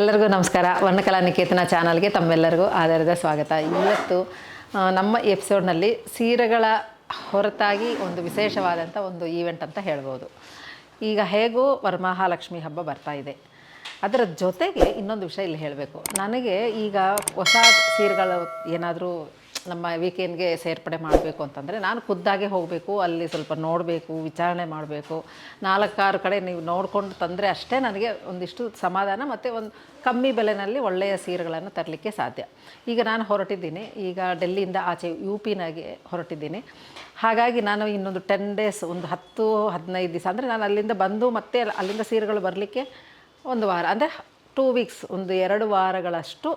ಎಲ್ಲರಿಗೂ ನಮಸ್ಕಾರ. ವರ್ಣಕಲಾ ನಿಕೇತನ ಚಾನಲ್ಗೆ ತಮ್ಮೆಲ್ಲರಿಗೂ ಆಧಾರದ ಸ್ವಾಗತ. ಇವತ್ತು ನಮ್ಮ ಎಪಿಸೋಡ್ನಲ್ಲಿ ಸೀರೆಗಳ ಹೊರತಾಗಿ ಒಂದು ವಿಶೇಷವಾದಂಥ ಒಂದು ಈವೆಂಟ್ ಅಂತ ಹೇಳ್ಬೋದು. ಈಗ ಹೇಗೂ ವರಮಹಾಲಕ್ಷ್ಮಿ ಹಬ್ಬ ಬರ್ತಾ ಇದೆ. ಅದರ ಜೊತೆಗೆ ಇನ್ನೊಂದು ವಿಷಯ ಇಲ್ಲಿ ಹೇಳಬೇಕು. ನನಗೆ ಈಗ ಹೊಸ ಸೀರೆಗಳು ಏನಾದರೂ ನಮ್ಮ ವೀಕೆಂಡ್ಗೆ ಸೇರ್ಪಡೆ ಮಾಡಬೇಕು ಅಂತಂದರೆ ನಾನು ಖುದ್ದಾಗೆ ಹೋಗಬೇಕು, ಅಲ್ಲಿ ಸ್ವಲ್ಪ ನೋಡಬೇಕು, ವಿಚಾರಣೆ ಮಾಡಬೇಕು. 4-6 ಕಡೆ ನೀವು ನೋಡಿಕೊಂಡು ತಂದರೆ ಅಷ್ಟೇ ನನಗೆ ಒಂದಿಷ್ಟು ಸಮಾಧಾನ ಮತ್ತು ಒಂದು ಕಮ್ಮಿ ಬೆಲೆಯಲ್ಲಿ ಒಳ್ಳೆಯ ಸೀರೆಗಳನ್ನು ತರಲಿಕ್ಕೆ ಸಾಧ್ಯ. ಈಗ ನಾನು ಹೊರಟಿದ್ದೀನಿ, ಈಗ ಡೆಲ್ಲಿಯಿಂದ ಆಚೆ UPನಾಗೆ ಹೊರಟಿದ್ದೀನಿ. ಹಾಗಾಗಿ ನಾನು ಇನ್ನೊಂದು 10 ಡೇಸ್, ಒಂದು 10-15 ದಿವಸ ಅಂದರೆ ನಾನು ಅಲ್ಲಿಂದ ಬಂದು ಮತ್ತೆ ಅಲ್ಲಿಂದ ಸೀರೆಗಳು ಬರಲಿಕ್ಕೆ 1 ವಾರ, ಅಂದರೆ 2 ವೀಕ್ಸ್, ಒಂದು 2 ವಾರಗಳಷ್ಟು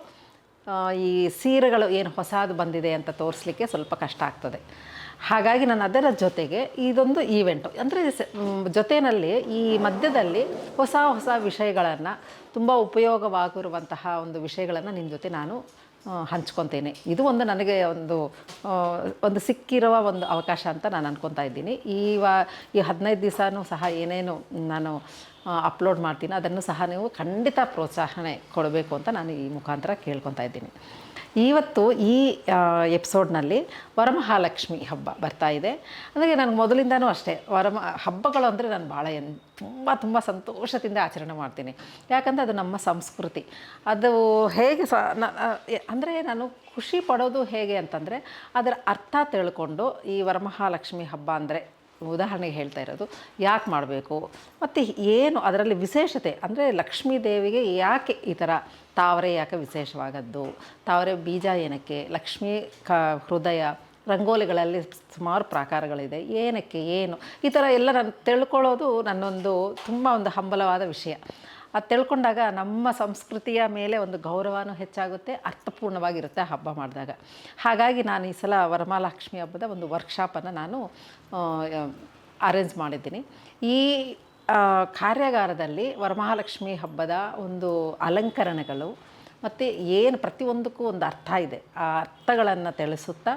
ಈ ಸೀರೆಗಳು ಏನು ಹೊಸದು ಬಂದಿದೆ ಅಂತ ತೋರಿಸ್ಲಿಕ್ಕೆ ಸ್ವಲ್ಪ ಕಷ್ಟ ಆಗ್ತದೆ. ಹಾಗಾಗಿ ನಾನು ಅದರ ಜೊತೆಗೆ ಇದೊಂದು ಈವೆಂಟು ಅಂದರೆ ಜೊತೆಯಲ್ಲಿ ಈ ಮಧ್ಯದಲ್ಲಿ ಹೊಸ ಹೊಸ ವಿಷಯಗಳನ್ನು, ತುಂಬ ಉಪಯೋಗವಾಗಿರುವಂತಹ ಒಂದು ವಿಷಯಗಳನ್ನು ನಿಮ್ಮ ಜೊತೆ ನಾನು ಹಂಚ್ಕೊತೇನೆ. ಇದು ಒಂದು ನನಗೆ ಒಂದು ಸಿಕ್ಕಿರುವ ಒಂದು ಅವಕಾಶ ಅಂತ ನಾನು ಅಂದ್ಕೊತಾ ಇದ್ದೀನಿ. ಈ 15 ದಿವಸನೂ ಸಹ ಏನೇನು ನಾನು ಅಪ್ಲೋಡ್ ಮಾಡ್ತೀನಿ ಅದನ್ನು ಸಹ ನೀವು ಖಂಡಿತ ಪ್ರೋತ್ಸಾಹನೆ ಕೊಡಬೇಕು ಅಂತ ನಾನು ಈ ಮುಖಾಂತರ ಕೇಳ್ಕೊತಾ ಇದ್ದೀನಿ. ಇವತ್ತು ಈ ಎಪಿಸೋಡ್ನಲ್ಲಿ ವರಮಹಾಲಕ್ಷ್ಮಿ ಹಬ್ಬ ಬರ್ತಾ ಇದೆ. ಅಂದರೆ ನನಗೆ ಮೊದಲಿಂದನೂ ಅಷ್ಟೇ ಹಬ್ಬಗಳು ಅಂದರೆ ನಾನು ಭಾಳ ತುಂಬ ಸಂತೋಷದಿಂದ ಆಚರಣೆ ಮಾಡ್ತೀನಿ. ಯಾಕಂದರೆ ಅದು ನಮ್ಮ ಸಂಸ್ಕೃತಿ. ಅದು ಹೇಗೆ ಅಂದರೆ ನಾನು ಖುಷಿ ಪಡೋದು ಹೇಗೆ ಅಂತಂದರೆ ಅದರ ಅರ್ಥ ತಿಳ್ಕೊಂಡು ಈ ವರಮಹಾಲಕ್ಷ್ಮಿ ಹಬ್ಬ ಅಂದರೆ ಉದಾಹರಣೆಗೆ ಹೇಳ್ತಾ ಇರೋದು ಯಾಕೆ ಮಾಡಬೇಕು ಮತ್ತು ಏನು ಅದರಲ್ಲಿ ವಿಶೇಷತೆ, ಅಂದರೆ ಲಕ್ಷ್ಮೀ ದೇವಿಗೆ ಯಾಕೆ ಈ ಥರ ತಾವರೆ ಯಾಕೆ ವಿಶೇಷವಾಗದ್ದು, ತಾವರೆ ಬೀಜ ಏನಕ್ಕೆ, ಲಕ್ಷ್ಮೀ ಹೃದಯ, ರಂಗೋಲಿಗಳಲ್ಲಿ ಸುಮಾರು ಪ್ರಕಾರಗಳಿದೆ, ಏನಕ್ಕೆ ಏನು ಈ ಥರ ಎಲ್ಲ ನಾನು ತಿಳ್ಕೊಳ್ಳೋದು ನನ್ನೊಂದು ತುಂಬ ಒಂದು ಹಂಬಲವಾದ ವಿಷಯ. ಅದು ತಿಳ್ಕೊಂಡಾಗ ನಮ್ಮ ಸಂಸ್ಕೃತಿಯ ಮೇಲೆ ಒಂದು ಗೌರವನೂ ಹೆಚ್ಚಾಗುತ್ತೆ, ಅರ್ಥಪೂರ್ಣವಾಗಿರುತ್ತೆ ಹಬ್ಬ ಮಾಡಿದಾಗ. ಹಾಗಾಗಿ ನಾನು ಈ ಸಲ ವರಮಹಾಲಕ್ಷ್ಮಿ ಹಬ್ಬದ ಒಂದು ವರ್ಕ್ಶಾಪನ್ನು ನಾನು ಅರೇಂಜ್ ಮಾಡಿದ್ದೀನಿ. ಈ ಕಾರ್ಯಾಗಾರದಲ್ಲಿ ವರಮಹಾಲಕ್ಷ್ಮಿ ಹಬ್ಬದ ಒಂದು ಅಲಂಕರಣಗಳು ಮತ್ತು ಏನು ಪ್ರತಿಯೊಂದಕ್ಕೂ ಒಂದು ಅರ್ಥ ಇದೆ, ಆ ಅರ್ಥಗಳನ್ನು ತಿಳಿಸುತ್ತಾ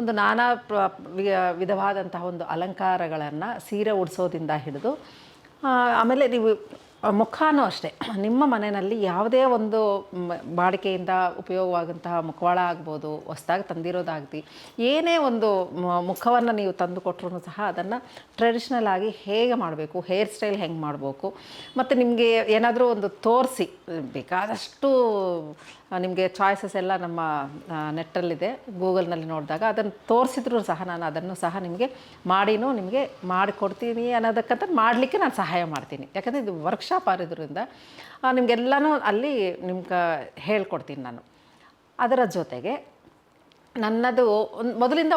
ಒಂದು ನಾನಾ ವಿಧವಾದಂತಹ ಒಂದು ಅಲಂಕಾರಗಳನ್ನು ಸೀರೆ ಉಡಿಸೋದಿಂದ ಹಿಡಿದು ಆಮೇಲೆ ನೀವು ಮುಖನೂ ಅಷ್ಟೇ, ನಿಮ್ಮ ಮನೆಯಲ್ಲಿ ಯಾವುದೇ ಒಂದು ಬಾಡಿಕೆಯಿಂದ ಉಪಯೋಗವಾದಂತಹ ಮುಖವಾಡ ಆಗ್ಬೋದು, ಹೊಸದಾಗಿ ತಂದಿರೋದಾಗಲಿ, ಏನೇ ಒಂದು ಮುಖವನ್ನು ನೀವು ತಂದು ಕೊಟ್ಟರು ಸಹ ಅದನ್ನು ಟ್ರೆಡಿಷ್ನಲ್ ಆಗಿ ಹೇಗೆ ಮಾಡಬೇಕು, ಹೇರ್ ಸ್ಟೈಲ್ ಹೆಂಗೆ ಮಾಡಬೇಕು, ಮತ್ತು ನಿಮಗೆ ಏನಾದರೂ ಒಂದು ತೋರಿಸಿ, ಬೇಕಾದಷ್ಟು ನಿಮಗೆ ಚಾಯ್ಸಸ್ ಎಲ್ಲ ನಮ್ಮ ನೆಟ್ಟಲ್ಲಿದೆ, ಗೂಗಲ್ನಲ್ಲಿ ನೋಡಿದಾಗ ಅದನ್ನು ತೋರಿಸಿದ್ರು ಸಹ ನಾನು ಅದನ್ನು ಸಹ ನಿಮಗೆ ನಿಮಗೆ ಮಾಡಿಕೊಡ್ತೀನಿ ಅನ್ನೋದಕ್ಕಂತ ಮಾಡಲಿಕ್ಕೆ ನಾನು ಸಹಾಯ ಮಾಡ್ತೀನಿ. ಯಾಕಂದರೆ ಇದು ವರ್ಕ್ಶಾಪ್ ಆಗಿರೋದ್ರಿಂದ ನಿಮಗೆಲ್ಲನೂ ಅಲ್ಲಿ ನಿಮ್ಗೆ ಹೇಳ್ಕೊಡ್ತೀನಿ ನಾನು. ಅದರ ಜೊತೆಗೆ ನನ್ನದು ಮೊದಲಿಂದ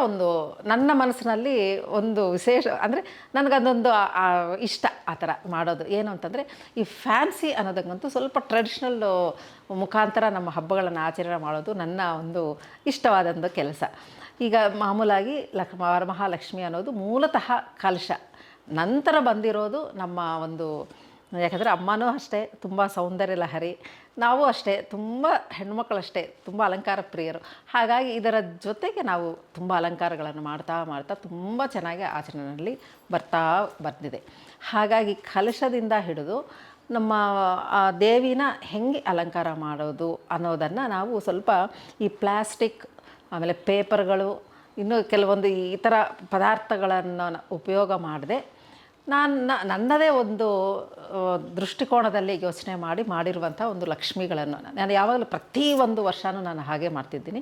ನನ್ನ ಮನಸ್ಸಿನಲ್ಲಿ ಒಂದು ವಿಶೇಷ ಅಂದರೆ ನನಗದೊಂದು ಇಷ್ಟ ಆ ಥರ ಮಾಡೋದು. ಏನು ಅಂತಂದರೆ ಈ ಫ್ಯಾನ್ಸಿ ಅನ್ನೋದಕ್ಕಂತೂ ಸ್ವಲ್ಪ ಟ್ರೆಡಿಷ್ನಲ್ ಮುಖಾಂತರ ನಮ್ಮ ಹಬ್ಬಗಳನ್ನು ಆಚರಣೆ ಮಾಡೋದು ನನ್ನ ಒಂದು ಇಷ್ಟವಾದಂಥ ಕೆಲಸ. ಈಗ ಮಾಮೂಲಾಗಿ ವರಮಹಾಲಕ್ಷ್ಮಿ ಅನ್ನೋದು ಮೂಲತಃ ಕಲಶ, ನಂತರ ಬಂದಿರೋದು ನಮ್ಮ ಒಂದು, ಯಾಕಂದರೆ ಅಮ್ಮನೂ ಅಷ್ಟೇ ತುಂಬ ಸೌಂದರ್ಯ ಲಹರಿ, ನಾವು ಅಷ್ಟೇ ತುಂಬ ಹೆಣ್ಮಕ್ಳಷ್ಟೇ ತುಂಬ ಅಲಂಕಾರ ಪ್ರಿಯರು. ಹಾಗಾಗಿ ಇದರ ಜೊತೆಗೆ ನಾವು ತುಂಬ ಅಲಂಕಾರಗಳನ್ನು ಮಾಡ್ತಾ ತುಂಬ ಚೆನ್ನಾಗಿ ಆಚರಣೆಯಲ್ಲಿ ಬಂದಿದೆ. ಹಾಗಾಗಿ ಕಲಶದಿಂದ ಹಿಡಿದು ನಮ್ಮ ದೇವಿನ ಹೆಂಗೆ ಅಲಂಕಾರ ಮಾಡೋದು ಅನ್ನೋದನ್ನು ನಾವು ಸ್ವಲ್ಪ ಈ ಪ್ಲಾಸ್ಟಿಕ್, ಆಮೇಲೆ ಪೇಪರ್ಗಳು, ಇನ್ನೂ ಕೆಲವೊಂದು ಈ ಥರ ಪದಾರ್ಥಗಳನ್ನು ಉಪಯೋಗ ಮಾಡದೆ ನನ್ನದೇ ಒಂದು ದೃಷ್ಟಿಕೋನದಲ್ಲಿ ಯೋಚನೆ ಮಾಡಿರುವಂಥ ಒಂದು ಲಕ್ಷ್ಮಿಗಳನ್ನು ನಾನು ಯಾವಾಗಲೂ ಪ್ರತಿಯೊಂದು ವರ್ಷವೂ ನಾನು ಹಾಗೆ ಮಾಡ್ತಿದ್ದೀನಿ.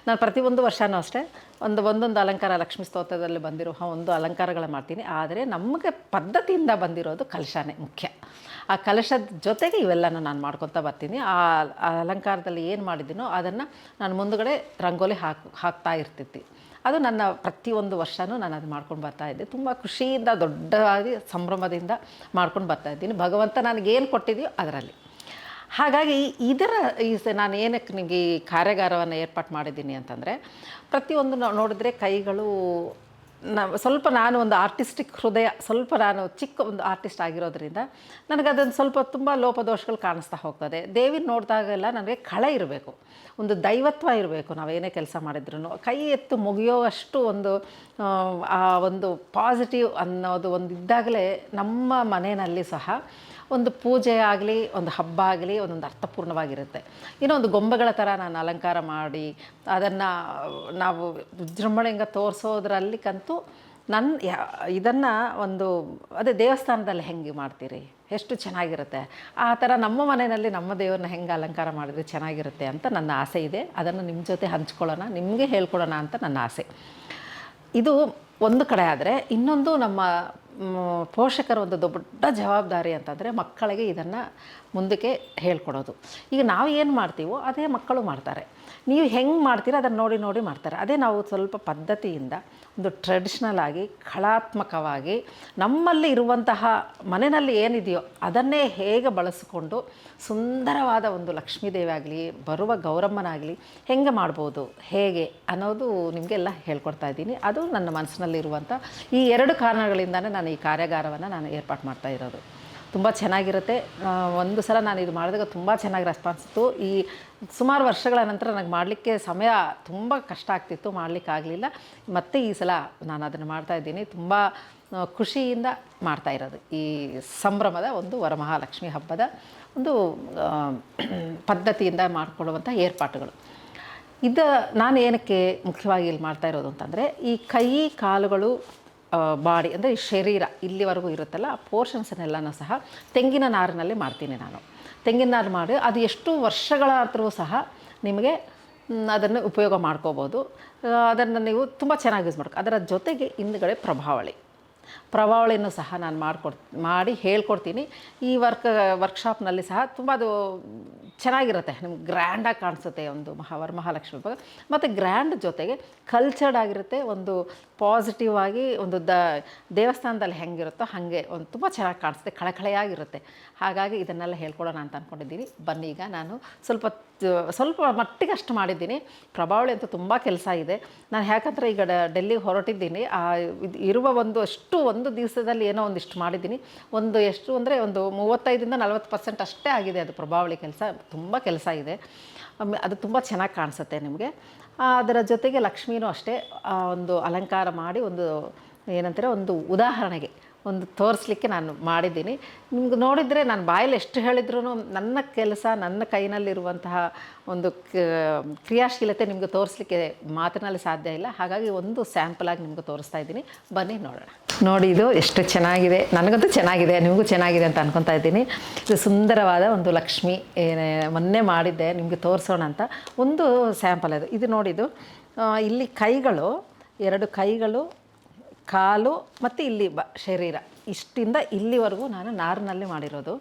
ನಾನು ಪ್ರತಿಯೊಂದು ವರ್ಷವೂ ಅಷ್ಟೇ ಒಂದೊಂದು ಅಲಂಕಾರ, ಲಕ್ಷ್ಮೀ ಸ್ತೋತ್ರದಲ್ಲಿ ಬಂದಿರೋ ಒಂದು ಅಲಂಕಾರಗಳು ಮಾಡ್ತೀನಿ. ಆದರೆ ನಮಗೆ ಪದ್ಧತಿಯಿಂದ ಬಂದಿರೋದು ಕಲಶನೇ ಮುಖ್ಯ. ಆ ಕಲಶದ ಜೊತೆಗೆ ಇವೆಲ್ಲನೂ ನಾನು ಮಾಡ್ಕೊತಾ ಬರ್ತೀನಿ. ಆ ಅಲಂಕಾರದಲ್ಲಿ ಏನು ಮಾಡಿದ್ದೀನೋ ಅದನ್ನು ನಾನು ಮುಂದುಗಡೆ ರಂಗೋಲಿ ಹಾಕ್ತಾ ಇರ್ತಿದ್ದೆ. ಅದು ನನ್ನ ಪ್ರತಿಯೊಂದು ವರ್ಷವೂ ನಾನು ಅದು ಮಾಡ್ಕೊಂಡು ಬರ್ತಾಯಿದ್ದೆ. ತುಂಬ ಖುಷಿಯಿಂದ ದೊಡ್ಡದಾಗಿ ಸಂಭ್ರಮದಿಂದ ಮಾಡ್ಕೊಂಡು ಬರ್ತಾಯಿದ್ದೀನಿ, ಭಗವಂತ ನನಗೇನು ಕೊಟ್ಟಿದೆಯೋ ಅದರಲ್ಲಿ. ಹಾಗಾಗಿ ನಾನು ಏನಕ್ಕೆ ನಿಮಗೆ ಈ ಕಾರ್ಯಾಗಾರವನ್ನು ಏರ್ಪಾಡು ಮಾಡಿದ್ದೀನಿ ಅಂತಂದರೆ, ಪ್ರತಿಯೊಂದು ನೋಡಿದ್ರೆ ಕೈಗಳು ಸ್ವಲ್ಪ ನಾನು ಒಂದು ಆರ್ಟಿಸ್ಟಿಕ್ ಹೃದಯ, ಸ್ವಲ್ಪ ನಾನು ಚಿಕ್ಕ ಒಂದು ಆರ್ಟಿಸ್ಟ್ ಆಗಿರೋದ್ರಿಂದ ನನಗದೊಂದು ಸ್ವಲ್ಪ ತುಂಬ ಲೋಪದೋಷಗಳು ಕಾಣಿಸ್ತಾ ಹೋಗ್ತದೆ. ದೇವಿನ ನೋಡಿದಾಗೆಲ್ಲ ನನಗೆ ಕಳೆ ಇರಬೇಕು, ಒಂದು ದೈವತ್ವ ಇರಬೇಕು. ನಾವೇನೇ ಕೆಲಸ ಮಾಡಿದ್ರು ಕೈ ಎತ್ತು ಮುಗಿಯೋವಷ್ಟು ಒಂದು ಪಾಸಿಟಿವ್ ಅನ್ನೋದು ಒಂದು ಇದ್ದಾಗಲೇ ನಮ್ಮ ಮನೆಯಲ್ಲಿ ಸಹ ಒಂದು ಪೂಜೆ ಆಗಲಿ, ಒಂದು ಹಬ್ಬ ಆಗಲಿ ಒಂದೊಂದು ಅರ್ಥಪೂರ್ಣವಾಗಿರುತ್ತೆ. ಇನ್ನೊಂದು ಗೊಂಬೆಗಳ ಥರ ನಾನು ಅಲಂಕಾರ ಮಾಡಿ ಅದನ್ನು ನಾವು ವಿಜೃಂಭಣೆಯಿಂದ ತೋರಿಸೋದ್ರಲ್ಲಿಗಂತೂ ಇದನ್ನು ಒಂದು ಅದೇ ದೇವಸ್ಥಾನದಲ್ಲಿ ಹೆಂಗೆ ಮಾಡ್ತೀರಿ, ಎಷ್ಟು ಚೆನ್ನಾಗಿರುತ್ತೆ, ಆ ಥರ ನಮ್ಮ ಮನೆಯಲ್ಲಿ ನಮ್ಮ ದೇವ್ರನ್ನ ಹೆಂಗೆ ಅಲಂಕಾರ ಮಾಡಿದ್ರೆ ಚೆನ್ನಾಗಿರುತ್ತೆ ಅಂತ ನನ್ನ ಆಸೆ ಇದೆ. ಅದನ್ನು ನಿಮ್ಮ ಜೊತೆ ಹಂಚ್ಕೊಳ್ಳೋಣ, ನಿಮಗೆ ಹೇಳ್ಕೊಡೋಣ ಅಂತ ನನ್ನ ಆಸೆ. ಇದು ಒಂದು ಕಡೆ ಆದರೆ, ಇನ್ನೊಂದು ನಮ್ಮ ಪೋಷಕರ ಒಂದು ದೊಡ್ಡ ಜವಾಬ್ದಾರಿ ಅಂತಂದರೆ ಮಕ್ಕಳಿಗೆ ಇದನ್ನು ಮುಂದಕ್ಕೆ ಹೇಳ್ಕೊಡೋದು. ಈಗ ನಾವು ಏನು ಮಾಡ್ತೀವೋ ಅದೇ ಮಕ್ಕಳು ಮಾಡ್ತಾರೆ. ನೀವು ಹೆಂಗೆ ಮಾಡ್ತೀರೋ ಅದನ್ನು ನೋಡಿ ನೋಡಿ ಮಾಡ್ತಾರೆ. ಅದೇ ನಾವು ಸ್ವಲ್ಪ ಪದ್ಧತಿಯಿಂದ ಒಂದು ಟ್ರೆಡಿಷ್ನಲ್ ಆಗಿ ಕಲಾತ್ಮಕವಾಗಿ ನಮ್ಮಲ್ಲಿ ಇರುವಂತಹ ಮನೆಯಲ್ಲಿ ಏನಿದೆಯೋ ಅದನ್ನೇ ಹೇಗೆ ಬಳಸಿಕೊಂಡು ಸುಂದರವಾದ ಒಂದು ಲಕ್ಷ್ಮೀದೇವಿ ಆಗಲಿ, ಬರುವ ಗೌರಮ್ಮನಾಗಲಿ ಹೆಂಗೆ ಮಾಡ್ಬೋದು, ಹೇಗೆ ಅನ್ನೋದು ನಿಮಗೆಲ್ಲ ಹೇಳ್ಕೊಡ್ತಾ ಇದ್ದೀನಿ. ಅದು ನನ್ನ ಮನಸ್ಸಿನಲ್ಲಿರುವಂಥ ಈ 2 ಕಾರಣಗಳಿಂದನೇ ನಾನು ಈ ಕಾರ್ಯಾಗಾರವನ್ನು ನಾನು ಏರ್ಪಾಡು ಮಾಡ್ತಾ ಇರೋದು. ತುಂಬ ಚೆನ್ನಾಗಿರುತ್ತೆ. ಒಂದು ಸಲ ನಾನು ಇದು ಮಾಡಿದಾಗ ತುಂಬ ಚೆನ್ನಾಗಿ ರೆಸ್ಪಾನ್ಸ್ ಇತ್ತು. ಈ ಸುಮಾರು ವರ್ಷಗಳ ನಂತರ ನನಗೆ ಮಾಡಲಿಕ್ಕೆ ಸಮಯ ತುಂಬ ಕಷ್ಟ ಆಗ್ತಿತ್ತು, ಮಾಡಲಿಕ್ಕಾಗಲಿಲ್ಲ. ಮತ್ತು ಈ ಸಲ ನಾನು ಅದನ್ನು ಮಾಡ್ತಾಯಿದ್ದೀನಿ. ತುಂಬ ಖುಷಿಯಿಂದ ಮಾಡ್ತಾ ಇರೋದು ಈ ಸಂಭ್ರಮದ ಒಂದು ವರಮಹಾಲಕ್ಷ್ಮಿ ಹಬ್ಬದ ಒಂದು ಪದ್ಧತಿಯಿಂದ ಮಾಡಿಕೊಳ್ಳುವಂಥ ಏರ್ಪಾಟುಗಳು. ನಾನು ಏನಕ್ಕೆ ಮುಖ್ಯವಾಗಿ ಇಲ್ಲಿ ಮಾಡ್ತಾ ಇರೋದು ಅಂತಂದರೆ, ಈ ಕೈ ಕಾಲುಗಳು ಬಾಡಿ ಅಂದರೆ ಈ ಶರೀರ ಇಲ್ಲಿವರೆಗೂ ಇರುತ್ತಲ್ಲ, ಆ ಪೋರ್ಷನ್ಸನ್ನೆಲ್ಲನೂ ಸಹ ತೆಂಗಿನ ನಾರಿನಲ್ಲಿ ಮಾಡ್ತೀನಿ ನಾನು. ತೆಂಗಿನ ನಾರು ಮಾಡಿ ಅದು ಎಷ್ಟು ವರ್ಷಗಳಾದರೂ ಸಹ ನಿಮಗೆ ಅದನ್ನು ಉಪಯೋಗ ಮಾಡ್ಕೋಬೋದು. ಅದನ್ನು ನೀವು ತುಂಬ ಚೆನ್ನಾಗಿ ಯೂಸ್ ಮಾಡ್ಕೊ. ಅದರ ಜೊತೆಗೆ ಹಿಂದುಗಡೆ ಪ್ರಭಾವಳಿನೂ ಸಹ ನಾನು ಮಾಡಿ ಹೇಳ್ಕೊಡ್ತೀನಿ. ಈ ವರ್ಕ್ಶಾಪ್ನಲ್ಲಿ ಸಹ ತುಂಬ ಅದು ಚೆನ್ನಾಗಿರುತ್ತೆ, ನಿಮ್ಗೆ ಗ್ರ್ಯಾಂಡಾಗಿ ಕಾಣಿಸುತ್ತೆ ಒಂದು ವರಮಹಾಲಕ್ಷ್ಮಿ ಹಬ್ಬ. ಮತ್ತು ಗ್ರ್ಯಾಂಡ್ ಜೊತೆಗೆ ಕಲ್ಚರ್ಡ್ ಆಗಿರುತ್ತೆ, ಒಂದು ಪಾಸಿಟಿವ್ ಆಗಿ ಒಂದು ದೇವಸ್ಥಾನದಲ್ಲಿ ಹೆಂಗಿರುತ್ತೋ ಹಾಗೆ ಒಂದು ತುಂಬ ಚೆನ್ನಾಗಿ ಕಾಣಿಸುತ್ತೆ, ಕಳಕಳೆಯಾಗಿರುತ್ತೆ. ಹಾಗಾಗಿ ಇದನ್ನೆಲ್ಲ ಹೇಳ್ಕೊಡೋಣ ಅಂತ ಅಂದ್ಕೊಂಡಿದ್ದೀನಿ. ಬನ್ನಿ, ಈಗ ನಾನು ಸ್ವಲ್ಪ ಮಟ್ಟಿಗೆ ಅಷ್ಟು ಮಾಡಿದ್ದೀನಿ. ಪ್ರಭಾವಳಿ ಅಂತೂ ತುಂಬ ಕೆಲಸ ಇದೆ. ನಾನು ಯಾಕಂದರೆ ಈಗ ಡೆಲ್ಲಿಗೆ ಹೊರಟಿದ್ದೀನಿ. ಇರುವ ಒಂದು ದಿವಸದಲ್ಲಿ ಏನೋ ಒಂದಿಷ್ಟು ಮಾಡಿದ್ದೀನಿ. ಎಷ್ಟು ಅಂದರೆ ಒಂದು 35-40% ಅಷ್ಟೇ ಆಗಿದೆ ಅದು ಪ್ರಭಾವಳಿ ಕೆಲಸ. ತುಂಬ ಕೆಲಸ ಇದೆ, ಅದು ತುಂಬ ಚೆನ್ನಾಗಿ ಕಾಣಿಸುತ್ತೆ ನಿಮಗೆ. ಅದರ ಜೊತೆಗೆ ಲಕ್ಷ್ಮೀನೂ ಅಷ್ಟೇ ಒಂದು ಅಲಂಕಾರ ಮಾಡಿ ಒಂದು ಉದಾಹರಣೆಗೆ ಒಂದು ತೋರಿಸ್ಲಿಕ್ಕೆ ನಾನು ಮಾಡಿದ್ದೀನಿ. ನಿಮ್ಗೆ ನೋಡಿದರೆ ನಾನು ಬಾಯಲ್ಲಿ ಎಷ್ಟು ಹೇಳಿದ್ರೂ ನನ್ನ ಕೆಲಸ, ನನ್ನ ಕೈನಲ್ಲಿರುವಂತಹ ಒಂದು ಕ್ರಿಯಾಶೀಲತೆ ನಿಮಗೆ ತೋರಿಸ್ಲಿಕ್ಕೆ ಮಾತಿನಲ್ಲಿ ಸಾಧ್ಯ ಇಲ್ಲ. ಹಾಗಾಗಿ ಒಂದು ಸ್ಯಾಂಪಲಾಗಿ ನಿಮ್ಗೆ ತೋರಿಸ್ತಾ ಇದ್ದೀನಿ. ಬನ್ನಿ ನೋಡೋಣ. ನೋಡಿ, ಇದು ಎಷ್ಟು ಚೆನ್ನಾಗಿದೆ, ನನಗಂತೂ ಚೆನ್ನಾಗಿದೆ, ನಿಮಗೂ ಚೆನ್ನಾಗಿದೆ ಅಂತ ಅನ್ಕೊತಾ ಇದ್ದೀನಿ. ಇದು ಸುಂದರವಾದ ಒಂದು ಲಕ್ಷ್ಮಿ ಮೊನ್ನೆ ಮಾಡಿದ್ದೆ, ನಿಮಗೆ ತೋರಿಸೋಣ ಅಂತ ಒಂದು ಸ್ಯಾಂಪಲ್ ಅದು. ಇದು ನೋಡಿದ್ದು ಇಲ್ಲಿ ಕೈಗಳು, 2 ಕೈಗಳು, ಕಾಲು ಮತ್ತು ಇಲ್ಲಿ ಶರೀರ, ಇಷ್ಟಿಂದ ಇಲ್ಲಿವರೆಗೂ ನಾನು ನಾರಿನಲ್ಲಿ ಮಾಡಿರೋದು.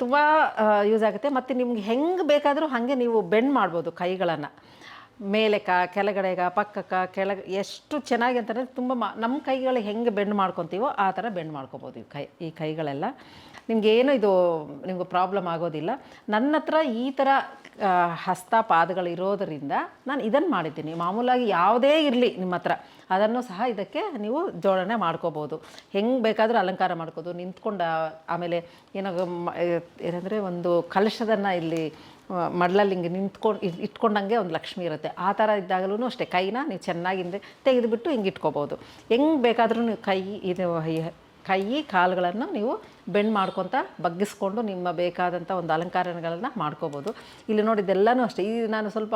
ತುಂಬ ಯೂಸ್ ಆಗುತ್ತೆ. ಮತ್ತು ನಿಮ್ಗೆ ಹೆಂಗೆ ಬೇಕಾದರೂ ಹಾಗೆ ನೀವು ಬೆಂಡ್ ಮಾಡ್ಬೋದು ಕೈಗಳನ್ನು, ಮೇಲೆಕ ಕೆಳಗಡೆಗ ಪಕ್ಕಕ್ಕ ಕೆಳಗೆ, ಎಷ್ಟು ಚೆನ್ನಾಗಿ ಅಂತಂದರೆ ತುಂಬ ನಮ್ಮ ಕೈಗಳಿಗೆ ಹೆಂಗೆ ಬೆಂಡ್ ಮಾಡ್ಕೊತೀವೋ ಆ ಥರ ಬೆಂಡ್ ಮಾಡ್ಕೊಬೋದು ಈ ಕೈಗಳೆಲ್ಲ. ನಿಮ್ಗೆ ಪ್ರಾಬ್ಲಮ್ ಆಗೋದಿಲ್ಲ. ನನ್ನ ಹತ್ರ ಈ ಥರ ಹಸ್ತ ಪಾದಗಳು ಇರೋದರಿಂದ ನಾನು ಇದನ್ನು ಮಾಡಿದ್ದೀನಿ. ಮಾಮೂಲಾಗಿ ಯಾವುದೇ ಇರಲಿ ನಿಮ್ಮ ಹತ್ರ, ಅದನ್ನು ಸಹ ಇದಕ್ಕೆ ನೀವು ಜೋಡಣೆ ಮಾಡ್ಕೋಬೋದು. ಹೆಂಗೆ ಬೇಕಾದರೂ ಅಲಂಕಾರ ಮಾಡ್ಕೋದು. ನಿಂತ್ಕೊಂಡು ಆಮೇಲೆ ಏನಂದರೆ ಒಂದು ಕಲಶದನ್ನು ಇಲ್ಲಿ ಮಡ್ಲಲ್ಲಿ ಹಿಂಗೆ ಇಟ್ಕೊಂಡಂಗೆ ಒಂದು ಲಕ್ಷ್ಮಿ ಇರುತ್ತೆ. ಆ ಥರ ಇದ್ದಾಗಲೂ ಅಷ್ಟೇ ಕೈನ ನೀವು ಚೆನ್ನಾಗಿ ತೆಗೆದುಬಿಟ್ಟು ಹಿಂಗೆ ಇಟ್ಕೋಬೋದು. ಹೆಂಗೆ ಬೇಕಾದರೂ ನೀವು ಕೈ ಕಾಲುಗಳನ್ನು ನೀವು ಬೆಂಡ್ ಮಾಡ್ಕೊತ ಬಗ್ಗಿಸ್ಕೊಂಡು ನಿಮ್ಮ ಬೇಕಾದಂಥ ಒಂದು ಅಲಂಕಾರಗಳನ್ನು ಮಾಡ್ಕೋಬೋದು. ಇಲ್ಲಿ ನೋಡಿದ್ದೆಲ್ಲನೂ ಅಷ್ಟೇ. ನಾನು ಸ್ವಲ್ಪ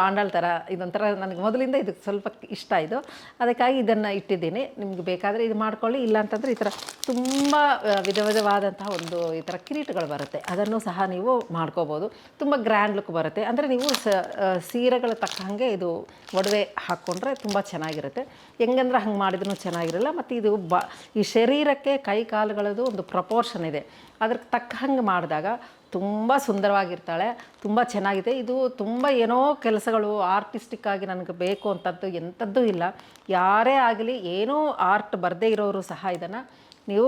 ಆಂಡಾಳ್ ಥರ ಇದೊಂಥರ ನನಗೆ ಮೊದಲಿಂದ ಇದು ಸ್ವಲ್ಪ ಇಷ್ಟ. ಅದಕ್ಕಾಗಿ ಇದನ್ನು ಇಟ್ಟಿದ್ದೀನಿ. ನಿಮ್ಗೆ ಬೇಕಾದರೆ ಇದು ಮಾಡ್ಕೊಳ್ಳಿ, ಇಲ್ಲಾಂತಂದರೆ ಈ ಥರ ತುಂಬ ವಿಧವಾದಂತಹ ಈ ಥರ ಕಿರೀಟಗಳು ಬರುತ್ತೆ, ಅದನ್ನು ಸಹ ನೀವು ಮಾಡ್ಕೋಬೋದು. ತುಂಬ ಗ್ರ್ಯಾಂಡ್ ಲುಕ್ ಬರುತ್ತೆ. ಅಂದರೆ ನೀವು ಸೀರೆಗಳ ತಕ್ಕ ಹಾಗೆ ಇದು ಒಡವೆ ಹಾಕ್ಕೊಂಡ್ರೆ ತುಂಬ ಚೆನ್ನಾಗಿರುತ್ತೆ. ಹೆಂಗಂದ್ರೆ ಹಂಗೆ ಮಾಡಿದ್ರೂ ಚೆನ್ನಾಗಿರಲ್ಲ. ಮತ್ತು ಇದು ಈ ಶರೀರಕ್ಕೆ ಕೈ ಕಾಲುಗಳದ್ದು ಒಂದು ಪ್ರಪೋರ್ಷನ್ ಇದೆ, ಅದ್ರ ತಕ್ಕ ಹಂಗೆ ಮಾಡಿದಾಗ ತುಂಬ ಸುಂದರವಾಗಿರ್ತಾಳೆ, ತುಂಬ ಚೆನ್ನಾಗಿದೆ. ಇದು ತುಂಬ ಏನೋ ಕೆಲಸಗಳು ಆರ್ಟಿಸ್ಟಿಕ್ಕಾಗಿ ನನಗೆ ಬೇಕು ಅಂತದ್ದು ಎಂಥದ್ದೂ ಇಲ್ಲ. ಯಾರೇ ಆಗಲಿ, ಏನೂ ಆರ್ಟ್ ಬರದೇ ಇರೋರು ಸಹ ಇದನ್ನು ನೀವು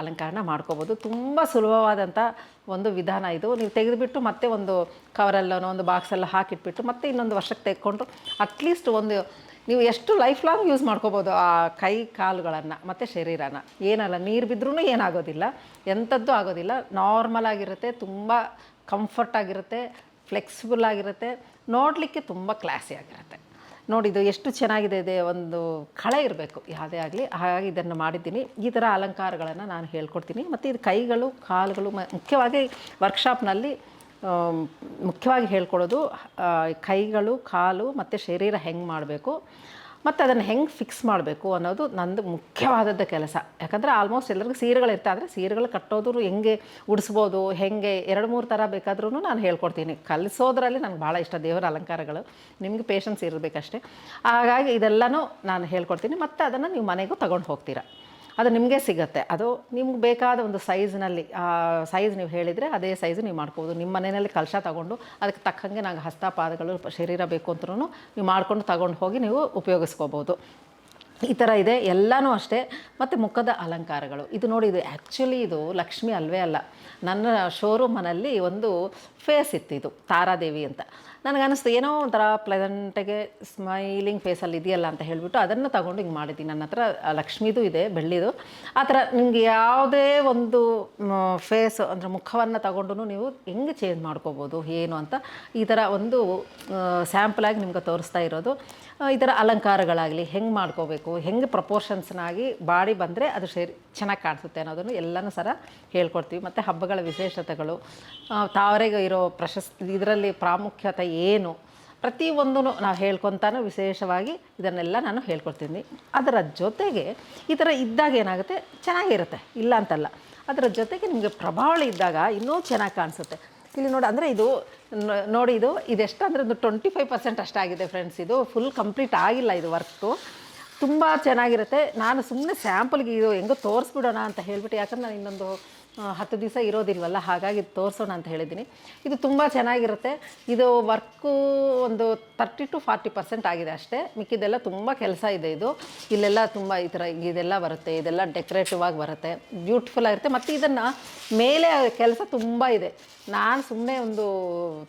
ಅಲಂಕಾರನ ಮಾಡ್ಕೋಬೋದು. ತುಂಬ ಸುಲಭವಾದಂಥ ಒಂದು ವಿಧಾನ ಇದು. ನೀವು ತೆಗೆದುಬಿಟ್ಟು ಮತ್ತೆ ಒಂದು ಕವರಲ್ಲೋ ಒಂದು ಬಾಕ್ಸೆಲ್ಲ ಹಾಕಿಟ್ಬಿಟ್ಟು ಮತ್ತೆ ಇನ್ನೊಂದು ವರ್ಷಕ್ಕೆ ತೆಗೆದುಕೊಂಡು ಅಟ್ಲೀಸ್ಟ್ ನೀವು ಎಷ್ಟು ಲೈಫ್ ಲಾಂಗ್ ಯೂಸ್ ಮಾಡ್ಕೋಬೋದು ಆ ಕೈ ಕಾಲುಗಳನ್ನು ಮತ್ತು ಶರೀರನ. ಏನಲ್ಲ, ನೀರು ಬಿದ್ದರೂ ಏನಾಗೋದಿಲ್ಲ, ಎಂಥದ್ದು ಆಗೋದಿಲ್ಲ. ನಾರ್ಮಲ್ ಆಗಿರುತ್ತೆ, ತುಂಬ ಕಂಫರ್ಟ್ ಆಗಿರುತ್ತೆ, ಫ್ಲೆಕ್ಸಿಬಲ್ ಆಗಿರುತ್ತೆ, ನೋಡಲಿಕ್ಕೆ ತುಂಬ ಕ್ಲಾಸಿ ಆಗಿರುತ್ತೆ. ನೋಡಿ ಇದು ಎಷ್ಟು ಚೆನ್ನಾಗಿದೆ, ಇದೆ ಒಂದು ಕಳೆ ಇರಬೇಕು ಯಾವುದೇ ಆಗಲಿ. ಹಾಗಾಗಿ ಇದನ್ನು ಮಾಡಿದ್ದೀನಿ. ಈ ಥರ ಅಲಂಕಾರಗಳನ್ನು ನಾನು ಹೇಳ್ಕೊಡ್ತೀನಿ. ಮತ್ತು ಇದು ಕೈಗಳು, ಕಾಲುಗಳು, ಮುಖ್ಯವಾಗಿ ವರ್ಕ್ಶಾಪ್ನಲ್ಲಿ ಮುಖ್ಯವಾಗಿ ಹೇಳ್ಕೊಡೋದು ಕೈಗಳು, ಕಾಲು ಮತ್ತು ಶರೀರ ಹೆಂಗೆ ಮಾಡಬೇಕು ಮತ್ತು ಅದನ್ನು ಹೆಂಗೆ ಫಿಕ್ಸ್ ಮಾಡಬೇಕು ಅನ್ನೋದು ನಂದು ಮುಖ್ಯವಾದದ್ದು ಕೆಲಸ. ಯಾಕಂದರೆ ಆಲ್ಮೋಸ್ಟ್ ಎಲ್ಲರಿಗೂ ಸೀರೆಗಳಿರ್ತಾ, ಆದರೆ ಸೀರೆಗಳು ಕಟ್ಟೋದು ಹೆಂಗೆ ಉಡಿಸ್ಬೋದು, ಹೆಂಗೆ 2-3 ಥರ ಬೇಕಾದ್ರೂ ನಾನು ಹೇಳ್ಕೊಡ್ತೀನಿ. ಕಲಿಸೋದ್ರಲ್ಲಿ ನನಗೆ ಭಾಳ ಇಷ್ಟ ದೇವರ ಅಲಂಕಾರಗಳು. ನಿಮಗೆ ಪೇಷನ್ಸ್ ಇರಬೇಕಷ್ಟೇ. ಹಾಗಾಗಿ ಇದೆಲ್ಲನೂ ನಾನು ಹೇಳ್ಕೊಡ್ತೀನಿ. ಮತ್ತು ಅದನ್ನು ನೀವು ಮನೆಗೂ ತಗೊಂಡು ಹೋಗ್ತೀರಾ, ಅದು ನಿಮಗೆ ಸಿಗುತ್ತೆ. ಅದು ನಿಮ್ಗೆ ಬೇಕಾದ ಒಂದು ಸೈಜ್ನಲ್ಲಿ ಸೈಜ್ ನೀವು ಹೇಳಿದರೆ ಅದೇ ಸೈಜ್ ನೀವು ಮಾಡ್ಕೋಬೋದು. ನಿಮ್ಮ ಮನೆಯಲ್ಲಿ ಕಲಶ ತಗೊಂಡು ಅದಕ್ಕೆ ತಕ್ಕಂಗೆ ನಂಗೆ ಹಸ್ತಪಾದಗಳು, ಶರೀರ ಬೇಕು ಅಂತರೂ ನೀವು ಮಾಡ್ಕೊಂಡು ತಗೊಂಡು ಹೋಗಿ ನೀವು ಉಪಯೋಗಿಸ್ಕೋಬೋದು. ಈ ಥರ ಇದೆ ಎಲ್ಲನೂ ಅಷ್ಟೇ. ಮತ್ತು ಮುಖದ ಅಲಂಕಾರಗಳು, ಇದು ನೋಡಿ, ಇದು ಆ್ಯಕ್ಚುಲಿ ಇದು ಲಕ್ಷ್ಮಿ ಅಲ್ವೇ ಅಲ್ಲ. ನನ್ನ ಶೋರೂಮನಲ್ಲಿ ಒಂದು ಫೇಸ್ ಇತ್ತು, ಇದು ತಾರಾದೇವಿ ಅಂತ. ನನಗನ್ನಿಸ್ತು ಏನೋ ಒಂಥರ ಪ್ಲೆಸೆಂಟಾಗೆ ಸ್ಮೈಲಿಂಗ್ ಫೇಸಲ್ಲಿ ಇದೆಯಲ್ಲ ಅಂತ ಹೇಳಿಬಿಟ್ಟು ಅದನ್ನು ತಗೊಂಡು ಹಿಂಗೆ ಮಾಡಿದ್ದೀನಿ. ನನ್ನ ಹತ್ರ ಲಕ್ಷ್ಮೀದು ಇದೆ, ಬೆಳ್ಳಿದು. ಆ ಥರ ನಿಮಗೆ ಯಾವುದೇ ಒಂದು ಫೇಸ್ ಅಂದರೆ ಮುಖವನ್ನು ತಗೊಂಡು ನೀವು ಹೆಂಗೆ ಚೇಂಜ್ ಮಾಡ್ಕೋಬೋದು ಏನು ಅಂತ ಈ ಥರ ಒಂದು ಸ್ಯಾಂಪಲಾಗಿ ನಿಮ್ಗೆ ತೋರಿಸ್ತಾ ಇರೋದು. ಈ ಥರ ಅಲಂಕಾರಗಳಾಗಲಿ ಹೆಂಗೆ ಮಾಡ್ಕೋಬೇಕು, ಹೆಂಗೆ ಪ್ರಪೋರ್ಷನ್ಸ್ನಾಗಿ ಬಾಡಿ ಬಂದರೆ ಅದು ಚೆನ್ನಾಗಿ ಕಾಣಿಸುತ್ತೆ ಅನ್ನೋದನ್ನು ಎಲ್ಲನೂ ಸಹ ಹೇಳ್ಕೊಡ್ತೀವಿ. ಮತ್ತು ಹಬ್ಬಗಳ ವಿಶೇಷತೆಗಳು, ತಾವರೆಗೆ ಇರೋ ಪ್ರಶಸ್ತಿ, ಇದರಲ್ಲಿ ಪ್ರಾಮುಖ್ಯತೆ ಏನು, ಪ್ರತಿಯೊಂದೂ ನಾವು ಹೇಳ್ಕೊತಾನು ವಿಶೇಷವಾಗಿ ಇದನ್ನೆಲ್ಲ ನಾನು ಹೇಳ್ಕೊಡ್ತೀನಿ. ಅದರ ಜೊತೆಗೆ ಈ ಥರ ಇದ್ದಾಗ ಏನಾಗುತ್ತೆ, ಚೆನ್ನಾಗಿರುತ್ತೆ, ಇಲ್ಲ ಅಂತಲ್ಲ. ಅದರ ಜೊತೆಗೆ ನಿಮಗೆ ಪ್ರಭಾವಳಿ ಇದ್ದಾಗ ಇನ್ನೂ ಚೆನ್ನಾಗಿ ಕಾಣಿಸುತ್ತೆ. ಇಲ್ಲಿ ನೋಡಿ, ಅಂದರೆ ಇದು ನೋಡಿ, ಇದೆಷ್ಟು ಅಂದರೆ ಒಂದು 25% ಅಷ್ಟಾಗಿದೆ ಫ್ರೆಂಡ್ಸ್. ಇದು ಫುಲ್ ಕಂಪ್ಲೀಟ್ ಆಗಿಲ್ಲ ಇದು ವರ್ಕು. ತುಂಬ ಚೆನ್ನಾಗಿರುತ್ತೆ. ನಾನು ಸುಮ್ಮನೆ ಸ್ಯಾಂಪಲ್ಗೆ ಇದು ಹೆಂಗೋ ತೋರಿಸ್ಬಿಡೋಣ ಅಂತ ಹೇಳಿಬಿಟ್ಟು, ಯಾಕಂದ್ರೆ ನಾನು ಇನ್ನೊಂದು 10 ದಿವಸ ಇರೋದಿಲ್ವಲ್ಲ, ಹಾಗಾಗಿ ತೋರಿಸೋಣ ಅಂತ ಹೇಳಿದ್ದೀನಿ. ಇದು ತುಂಬ ಚೆನ್ನಾಗಿರುತ್ತೆ. ಇದು ವರ್ಕು ಒಂದು 30 to 40% ಆಗಿದೆ ಅಷ್ಟೇ. ಮಿಕ್ಕಿದೆಲ್ಲ ತುಂಬ ಕೆಲಸ ಇದೆ. ಇದು ಇಲ್ಲೆಲ್ಲ ತುಂಬ ಈ ಥರ ಇದೆಲ್ಲ ಬರುತ್ತೆ, ಇದೆಲ್ಲ ಡೆಕೋರೇಟಿವ್ ಆಗಿ ಬರುತ್ತೆ, ಬ್ಯೂಟಿಫುಲ್ ಆಗಿರುತ್ತೆ. ಮತ್ತು ಇದನ್ನು ಮೇಲೆ ಕೆಲಸ ತುಂಬ ಇದೆ. ನಾನು ಸುಮ್ಮನೆ ಒಂದು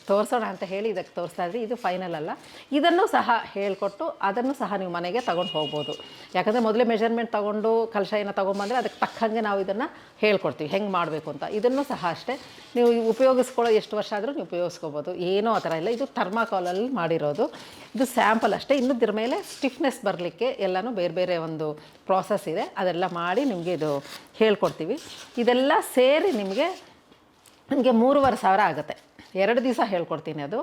ತೋರಿಸೋಣ ಅಂತ ಹೇಳಿ ಇದಕ್ಕೆ ತೋರಿಸ್ತಾ ಇದ್ರಿ. ಇದು ಫೈನಲ್ ಅಲ್ಲ. ಇದನ್ನು ಸಹ ಹೇಳಿಕೊಟ್ಟು ಅದನ್ನು ಸಹ ನೀವು ಮನೆಗೆ ತಗೊಂಡು ಹೋಗ್ಬೋದು. ಯಾಕಂದರೆ ಮೊದಲೇ ಮೆಜರ್ಮೆಂಟ್ ತೊಗೊಂಡು ಕಲಶ ಏನೋ ತೊಗೊಂಬಂದರೆ ಅದಕ್ಕೆ ತಕ್ಕಂಗೆ ನಾವು ಇದನ್ನು ಹೇಳ್ಕೊಡ್ತೀವಿ ಹೆಂಗೆ ಮಾಡಬೇಕು ಅಂತ. ಇದನ್ನು ಸಹ ಅಷ್ಟೇ, ನೀವು ಉಪಯೋಗಿಸ್ಕೊಳ್ಳೋ ಎಷ್ಟು ವರ್ಷ ಆದರೂ ನೀವು ಉಪಯೋಗಿಸ್ಕೋಬೋದು, ಏನೂ ಆ ಥರ ಇಲ್ಲ. ಇದು ಥರ್ಮಾಕೋಲಲ್ಲಿ ಮಾಡಿರೋದು. ಇದು ಸ್ಯಾಂಪಲ್ ಅಷ್ಟೇ. ಇನ್ನೂ ಇದ್ರ ಮೇಲೆ ಸ್ಟಿಫ್ನೆಸ್ ಬರಲಿಕ್ಕೆ ಎಲ್ಲನೂ ಬೇರೆ ಬೇರೆ ಒಂದು ಪ್ರಾಸೆಸ್ ಇದೆ. ಅದೆಲ್ಲ ಮಾಡಿ ನಿಮಗೆ ಇದು ಹೇಳ್ಕೊಡ್ತೀವಿ. ಇದೆಲ್ಲ ಸೇರಿ ನಿಮಗೆ 3,500 ಆಗುತ್ತೆ. 2 ದಿವಸ ಹೇಳ್ಕೊಡ್ತೀನಿ. ಅದು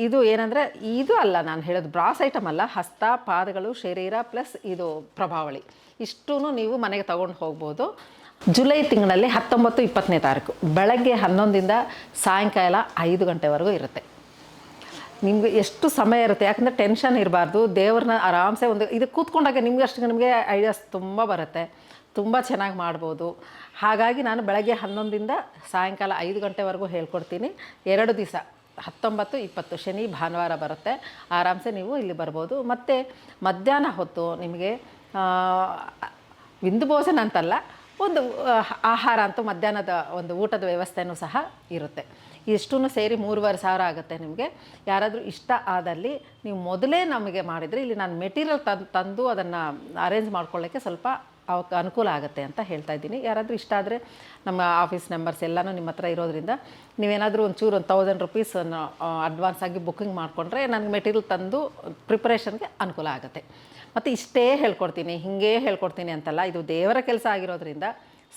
ಇದು ಏನಂದರೆ, ಇದು ಅಲ್ಲ ನಾನು ಹೇಳೋದು ಬ್ರಾಸ್ ಐಟಮ್ ಅಲ್ಲ, ಹಸ್ತ, ಪಾದಗಳು, ಶರೀರ ಪ್ಲಸ್ ಇದು ಪ್ರಭಾವಳಿ, ಇಷ್ಟೂ ನೀವು ಮನೆಗೆ ತೊಗೊಂಡು ಹೋಗ್ಬೋದು. ಜುಲೈ ತಿಂಗಳಲ್ಲಿ 19, 20ನೇ ತಾರೀಕು ಬೆಳಗ್ಗೆ 11ರಿಂದ ಸಾಯಂಕಾಲ 5 ಗಂಟೆವರೆಗೂ ಇರುತ್ತೆ. ನಿಮಗೆ ಎಷ್ಟು ಸಮಯ ಇರುತ್ತೆ, ಯಾಕಂದರೆ ಟೆನ್ಷನ್ ಇರಬಾರ್ದು. ದೇವ್ರನ್ನ ಆರಾಮ್ಸೆ ಒಂದು ಇದು ಕೂತ್ಕೊಂಡಾಗ ನಿಮಗೆ ಐಡಿಯಾಸ್ ತುಂಬ ಬರುತ್ತೆ, ತುಂಬ ಚೆನ್ನಾಗಿ ಮಾಡ್ಬೋದು. ಹಾಗಾಗಿ ನಾನು ಬೆಳಗ್ಗೆ 11ರಿಂದ ಸಾಯಂಕಾಲ 5 ಗಂಟೆವರೆಗೂ ಹೇಳ್ಕೊಡ್ತೀನಿ. 2 ದಿವಸ 19, 20 ಶನಿ ಭಾನುವಾರ ಬರುತ್ತೆ. ಆರಾಮ್ಸೆ ನೀವು ಇಲ್ಲಿ ಬರ್ಬೋದು. ಮತ್ತು ಮಧ್ಯಾಹ್ನ ಹೊತ್ತು ನಿಮಗೆ ವಿಂದು ಭೋಜನ ಅಂತಲ್ಲ, ಒಂದು ಆಹಾರ ಅಂತೂ ಮಧ್ಯಾಹ್ನದ ಒಂದು ಊಟದ ವ್ಯವಸ್ಥೆಯೂ ಸಹ ಇರುತ್ತೆ. ಇಷ್ಟೂ ಸೇರಿ 3,500 ಆಗುತ್ತೆ ನಿಮಗೆ. ಯಾರಾದರೂ ಇಷ್ಟ ಆದಲ್ಲಿ ನೀವು ಮೊದಲೇ ನಮಗೆ ಮಾಡಿದರೆ, ಇಲ್ಲಿ ನಾನು ಮೆಟೀರಿಯಲ್ ತಂದು ಅದನ್ನು ಅರೇಂಜ್ ಮಾಡ್ಕೊಳ್ಳೋಕ್ಕೆ ಸ್ವಲ್ಪ ಅನುಕೂಲ ಆಗುತ್ತೆ ಅಂತ ಹೇಳ್ತಾ ಇದ್ದೀನಿ. ಯಾರಾದರೂ ಇಷ್ಟ ಆದರೆ ನಮ್ಮ ಆಫೀಸ್ ನಂಬರ್ಸ್ ಎಲ್ಲನೂ ನಿಮ್ಮ ಹತ್ರ ಇರೋದ್ರಿಂದ ನೀವೇನಾದರೂ ಒಂಚೂರು 1,000 ರೂಪೀಸ್ ಅಡ್ವಾನ್ಸ್ ಆಗಿ ಬುಕ್ಕಿಂಗ್ ಮಾಡಿಕೊಂಡ್ರೆ ನನಗೆ ಮೆಟೀರಿಯಲ್ ತಂದು ಪ್ರಿಪ್ರೇಷನ್ಗೆ ಅನುಕೂಲ ಆಗುತ್ತೆ. ಮತ್ತು ಇಷ್ಟೇ ಹೇಳ್ಕೊಡ್ತೀನಿ, ಹೀಗೇ ಹೇಳ್ಕೊಡ್ತೀನಿ ಅಂತಲ್ಲ, ಇದು ದೇವರ ಕೆಲಸ ಆಗಿರೋದ್ರಿಂದ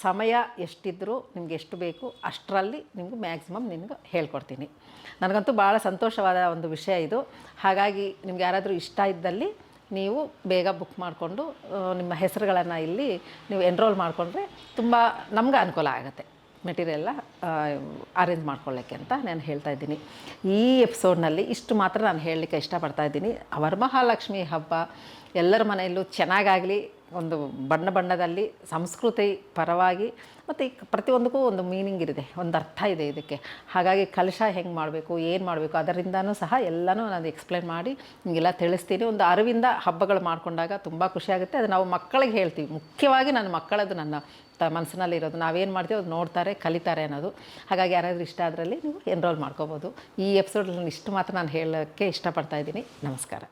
ಸಮಯ ಎಷ್ಟಿದ್ದರೂ ನಿಮ್ಗೆ ಎಷ್ಟು ಬೇಕು ಅಷ್ಟರಲ್ಲಿ ನಿಮ್ಗೆ ಮ್ಯಾಕ್ಸಿಮಮ್ ನಿಮ್ಗೆ ಹೇಳ್ಕೊಡ್ತೀನಿ. ನನಗಂತೂ ಭಾಳ ಸಂತೋಷವಾದ ಒಂದು ವಿಷಯ ಇದು. ಹಾಗಾಗಿ ನಿಮ್ಗೆ ಯಾರಾದರೂ ಇಷ್ಟ ಇದ್ದಲ್ಲಿ ನೀವು ಬೇಗ ಬುಕ್ ಮಾಡಿಕೊಂಡು ನಿಮ್ಮ ಹೆಸರುಗಳನ್ನು ಇಲ್ಲಿ ನೀವು ಎನ್ರೋಲ್ ಮಾಡಿಕೊಂಡ್ರೆ ತುಂಬ ನಮ್ಗೆ ಅನುಕೂಲ ಆಗುತ್ತೆ ಮೆಟೀರಿಯಲ್ಲ ಅರೇಂಜ್ ಮಾಡ್ಕೊಳ್ಳೋಕ್ಕೆ ಅಂತ ನಾನು ಹೇಳ್ತಾ ಇದ್ದೀನಿ. ಈ ಎಪಿಸೋಡ್ನಲ್ಲಿ ಇಷ್ಟು ಮಾತ್ರ ನಾನು ಹೇಳಲಿಕ್ಕೆ ಇಷ್ಟಪಡ್ತಾ ಇದ್ದೀನಿ. ವರಮಹಾಲಕ್ಷ್ಮಿ ಹಬ್ಬ ಎಲ್ಲರ ಮನೆಯಲ್ಲೂ ಚೆನ್ನಾಗಾಗಲಿ, ಒಂದು ಬಣ್ಣ ಬಣ್ಣದಲ್ಲಿ ಸಂಸ್ಕೃತಿ ಪರವಾಗಿ, ಮತ್ತು ಈ ಪ್ರತಿಯೊಂದಕ್ಕೂ ಒಂದು ಮೀನಿಂಗ್ ಇದೆ, ಒಂದು ಅರ್ಥ ಇದೆ ಇದಕ್ಕೆ. ಹಾಗಾಗಿ ಕಲಶ ಹೆಂಗೆ ಮಾಡಬೇಕು, ಏನು ಮಾಡಬೇಕು, ಅದರಿಂದನೂ ಸಹ ಎಲ್ಲನೂ ನಾನು ಎಕ್ಸ್ಪ್ಲೇನ್ ಮಾಡಿ ನಿಮಗೆಲ್ಲ ತಿಳಿಸ್ತೀನಿ. ಒಂದು ಅರಿವಿಂದ ಹಬ್ಬಗಳು ಮಾಡಿಕೊಂಡಾಗ ತುಂಬ ಖುಷಿಯಾಗುತ್ತೆ. ಅದು ನಾವು ಮಕ್ಕಳಿಗೆ ಹೇಳ್ತೀವಿ, ಮುಖ್ಯವಾಗಿ ನನ್ನ ಮಕ್ಕಳದು ನನ್ನ ಮನಸ್ಸಿನಲ್ಲಿರೋದು. ನಾವೇನು ಮಾಡ್ತೀವಿ ಅದು ನೋಡ್ತಾರೆ, ಕಲಿತಾರೆ ಅನ್ನೋದು. ಹಾಗಾಗಿ ಯಾರಾದರೂ ಇಷ್ಟ ಅದರಲ್ಲಿ ನೀವು ಎನ್ರೋಲ್ ಮಾಡ್ಕೋಬೋದು. ಈ ಎಪಿಸೋಡಲ್ಲಿ ಇಷ್ಟು ಮಾತ್ರ ನಾನು ಹೇಳೋಕ್ಕೆ ಇಷ್ಟಪಡ್ತಾ ಇದ್ದೀನಿ. ನಮಸ್ಕಾರ.